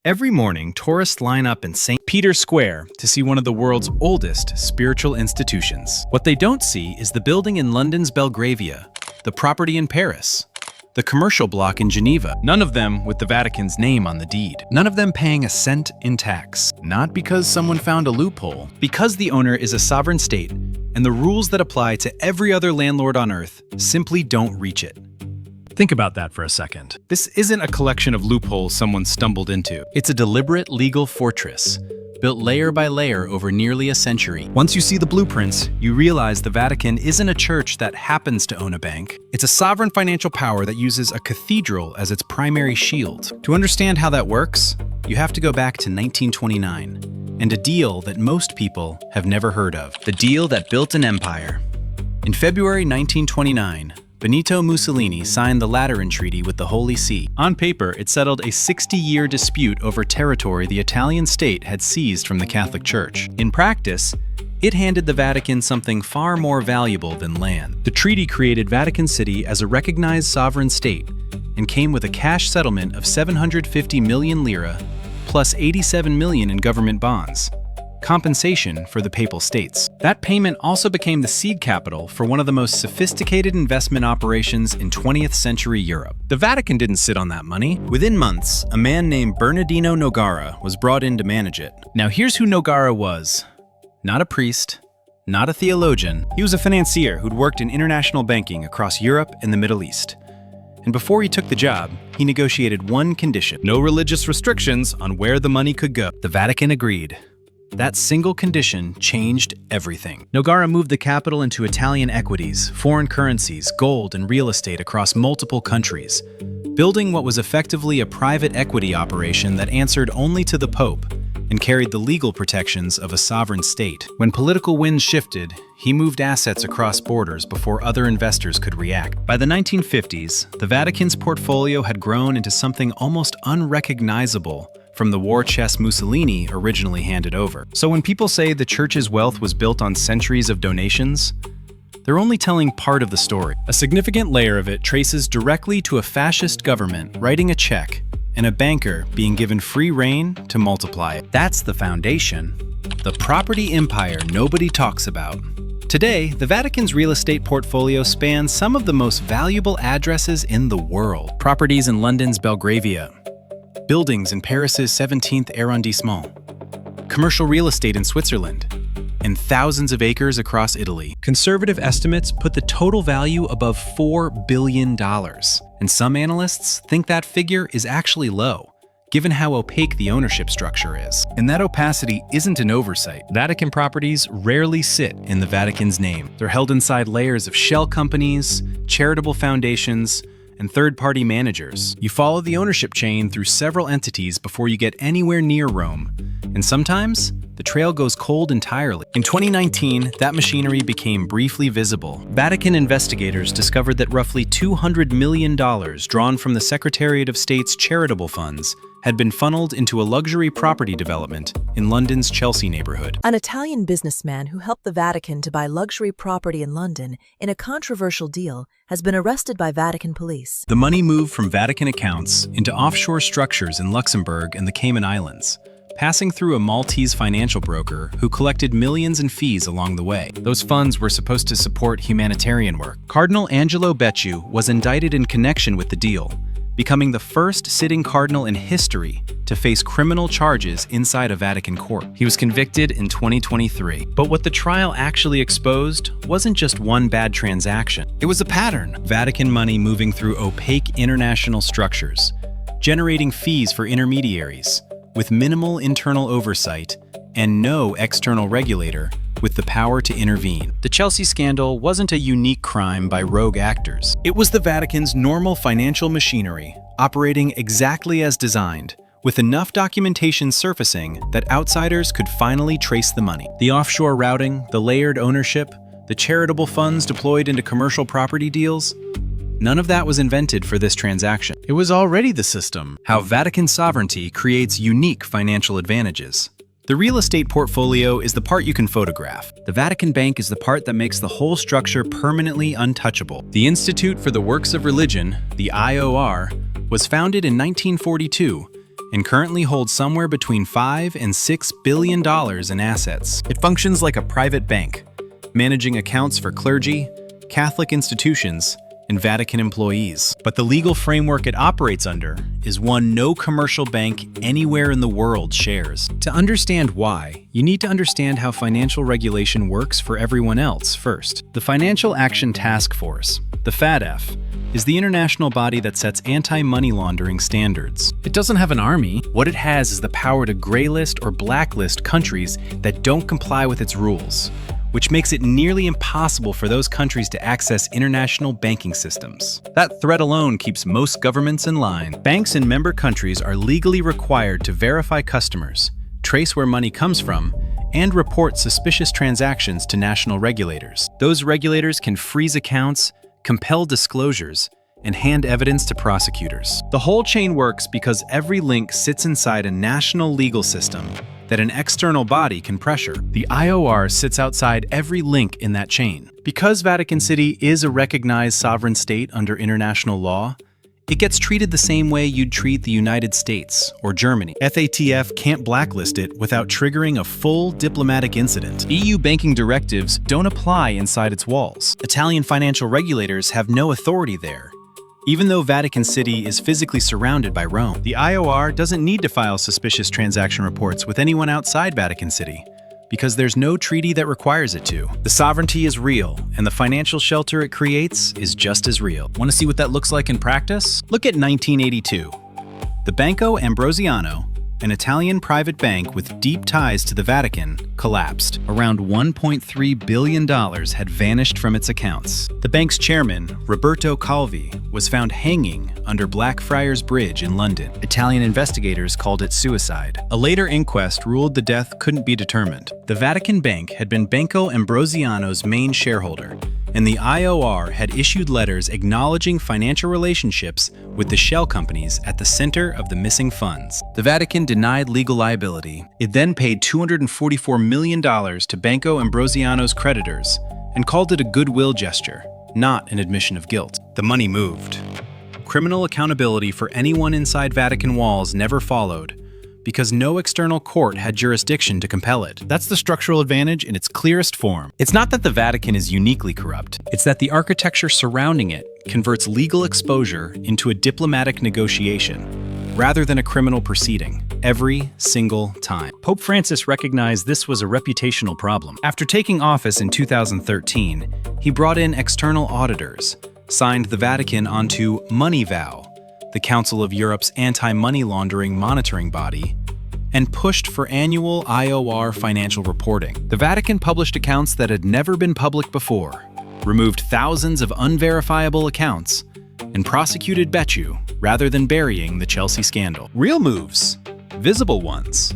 Every morning, tourists line up in St. Peter's Square to see one of the world's oldest spiritual institutions. What they don't see is the building in London's Belgravia, the property in Paris, the commercial block in Geneva, none of them with the Vatican's name on the deed. None of them paying a cent in tax. Not because someone found a loophole, because the owner is a sovereign state, and the rules that apply to every other landlord on Earth simply don't reach it. Think about that for a second. This isn't a collection of loopholes someone stumbled into. It's a deliberate legal fortress, built layer by layer over nearly a century. Once you see the blueprints, you realize the Vatican isn't a church that happens to own a bank. It's a sovereign financial power that uses a cathedral as its primary shield. To understand how that works, you have to go back to 1929, and a deal that most people have never heard of. The deal that built an empire. In February 1929, Benito Mussolini signed the Lateran Treaty with the Holy See. On paper, it settled a 60-year dispute over territory the Italian state had seized from the Catholic Church. In practice, it handed the Vatican something far more valuable than land. The treaty created Vatican City as a recognized sovereign state and came with a cash settlement of 750 million lira plus 87 million in government bonds. Compensation for the Papal States. That payment also became the seed capital for one of the most sophisticated investment operations in 20th century Europe. The Vatican didn't sit on that money. Within months, a man named Bernardino Nogara was brought in to manage it. Now here's who Nogara was. Not a priest, not a theologian. He was a financier who'd worked in international banking across Europe and the Middle East. And before he took the job, he negotiated one condition: no religious restrictions on where the money could go. The Vatican agreed. That single condition changed everything. Nogara moved the capital into Italian equities, foreign currencies, gold, and real estate across multiple countries, building what was effectively a private equity operation that answered only to the Pope and carried the legal protections of a sovereign state. When political winds shifted, he moved assets across borders before other investors could react. By the 1950s, the Vatican's portfolio had grown into something almost unrecognizable from the war chest Mussolini originally handed over. So when people say the church's wealth was built on centuries of donations, they're only telling part of the story. A significant layer of it traces directly to a fascist government writing a check and a banker being given free rein to multiply it. That's the foundation. The property empire nobody talks about. Today, the Vatican's real estate portfolio spans some of the most valuable addresses in the world. Properties in London's Belgravia, buildings in Paris's 17th arrondissement, commercial real estate in Switzerland, and thousands of acres across Italy. Conservative estimates put the total value above $4 billion, and some analysts think that figure is actually low, given how opaque the ownership structure is. And that opacity isn't an oversight. Vatican properties rarely sit in the Vatican's name. They're held inside layers of shell companies, charitable foundations, and third-party managers. You follow the ownership chain through several entities before you get anywhere near Rome, and sometimes the trail goes cold entirely. In 2019, that machinery became briefly visible. Vatican investigators discovered that roughly $200 million drawn from the Secretariat of State's charitable funds had been funneled into a luxury property development in London's Chelsea neighborhood. An Italian businessman who helped the Vatican to buy luxury property in London in a controversial deal has been arrested by Vatican police. The money moved from Vatican accounts into offshore structures in Luxembourg and the Cayman Islands, passing through a Maltese financial broker who collected millions in fees along the way. Those funds were supposed to support humanitarian work. Cardinal Angelo Becciu was indicted in connection with the deal, becoming the first sitting cardinal in history to face criminal charges inside a Vatican court. He was convicted in 2023. But what the trial actually exposed wasn't just one bad transaction. It was a pattern. Vatican money moving through opaque international structures, generating fees for intermediaries, with minimal internal oversight and no external regulator with the power to intervene. The Chelsea scandal wasn't a unique crime by rogue actors. It was the Vatican's normal financial machinery, operating exactly as designed, with enough documentation surfacing that outsiders could finally trace the money. The offshore routing, the layered ownership, the charitable funds deployed into commercial property deals, none of that was invented for this transaction. It was already the system. How Vatican sovereignty creates unique financial advantages. The real estate portfolio is the part you can photograph. The Vatican Bank is the part that makes the whole structure permanently untouchable. The Institute for the Works of Religion, the IOR, was founded in 1942 and currently holds somewhere between $5 and $6 billion in assets. It functions like a private bank, managing accounts for clergy, Catholic institutions, and Vatican employees. But the legal framework it operates under is one no commercial bank anywhere in the world shares. To understand why, you need to understand how financial regulation works for everyone else first. The Financial Action Task Force, the FATF, is the international body that sets anti-money laundering standards. It doesn't have an army. What it has is the power to graylist or blacklist countries that don't comply with its rules, which makes it nearly impossible for those countries to access international banking systems. That threat alone keeps most governments in line. Banks in member countries are legally required to verify customers, trace where money comes from, and report suspicious transactions to national regulators. Those regulators can freeze accounts, compel disclosures, and hand evidence to prosecutors. The whole chain works because every link sits inside a national legal system that an external body can pressure. The IOR sits outside every link in that chain. Because Vatican City is a recognized sovereign state under international law, it gets treated the same way you'd treat the United States or Germany. FATF can't blacklist it without triggering a full diplomatic incident. EU banking directives don't apply inside its walls. Italian financial regulators have no authority there, even though Vatican City is physically surrounded by Rome. The IOR doesn't need to file suspicious transaction reports with anyone outside Vatican City, because there's no treaty that requires it to. The sovereignty is real, and the financial shelter it creates is just as real. Want to see what that looks like in practice? Look at 1982. The Banco Ambrosiano, an Italian private bank with deep ties to the Vatican, collapsed. Around $1.3 billion had vanished from its accounts. The bank's chairman, Roberto Calvi, was found hanging under Blackfriars Bridge in London. Italian investigators called it suicide. A later inquest ruled the death couldn't be determined. The Vatican Bank had been Banco Ambrosiano's main shareholder, and the IOR had issued letters acknowledging financial relationships with the shell companies at the center of the missing funds. The Vatican denied legal liability. It then paid $244 million to Banco Ambrosiano's creditors and called it a goodwill gesture, not an admission of guilt. The money moved. Criminal accountability for anyone inside Vatican walls never followed, because no external court had jurisdiction to compel it. That's the structural advantage in its clearest form. It's not that the Vatican is uniquely corrupt, it's that the architecture surrounding it converts legal exposure into a diplomatic negotiation, rather than a criminal proceeding, every single time. Pope Francis recognized this was a reputational problem. After taking office in 2013, he brought in external auditors, signed the Vatican onto MoneyVal, the Council of Europe's anti-money laundering monitoring body, and pushed for annual IOR financial reporting. The Vatican published accounts that had never been public before, removed thousands of unverifiable accounts, and prosecuted Becciu rather than burying the Chelsea scandal. Real moves, visible ones.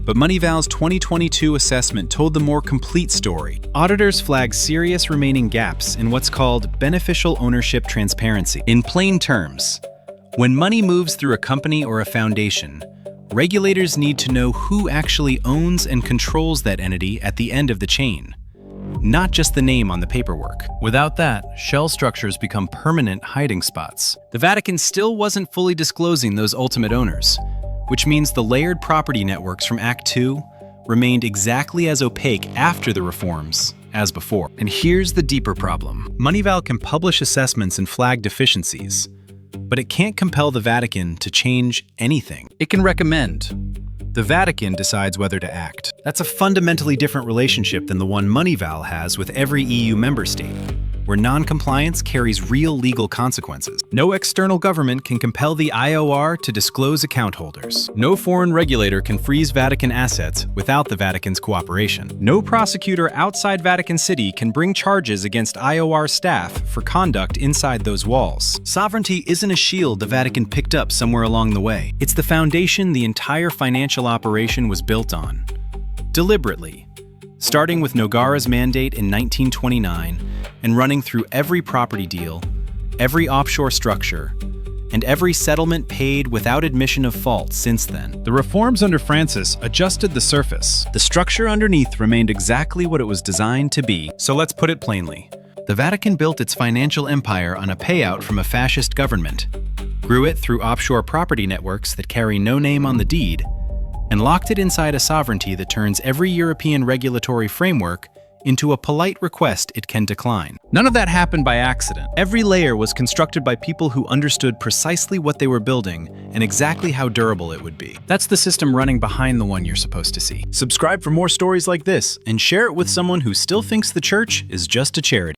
But MoneyVal's 2022 assessment told the more complete story. Auditors flagged serious remaining gaps in what's called beneficial ownership transparency. In plain terms, when money moves through a company or a foundation, regulators need to know who actually owns and controls that entity at the end of the chain, not just the name on the paperwork. Without that, shell structures become permanent hiding spots. The Vatican still wasn't fully disclosing those ultimate owners, which means the layered property networks from Act 2 remained exactly as opaque after the reforms as before. And here's the deeper problem. MoneyVal can publish assessments and flag deficiencies, but it can't compel the Vatican to change anything. It can recommend. The Vatican decides whether to act. That's a fundamentally different relationship than the one MoneyVal has with every EU member state, where non-compliance carries real legal consequences. No external government can compel the IOR to disclose account holders. No foreign regulator can freeze Vatican assets without the Vatican's cooperation. No prosecutor outside Vatican City can bring charges against IOR staff for conduct inside those walls. Sovereignty isn't a shield the Vatican picked up somewhere along the way. It's the foundation the entire financial operation was built on. Deliberately. Starting with Nogara's mandate in 1929 and running through every property deal, every offshore structure, and every settlement paid without admission of fault since then. The reforms under Francis adjusted the surface. The structure underneath remained exactly what it was designed to be. So let's put it plainly. The Vatican built its financial empire on a payout from a fascist government, grew it through offshore property networks that carry no name on the deed, and locked it inside a sovereignty that turns every European regulatory framework into a polite request it can decline. None of that happened by accident. Every layer was constructed by people who understood precisely what they were building and exactly how durable it would be. That's the system running behind the one you're supposed to see. Subscribe for more stories like this and share it with someone who still thinks the church is just a charity.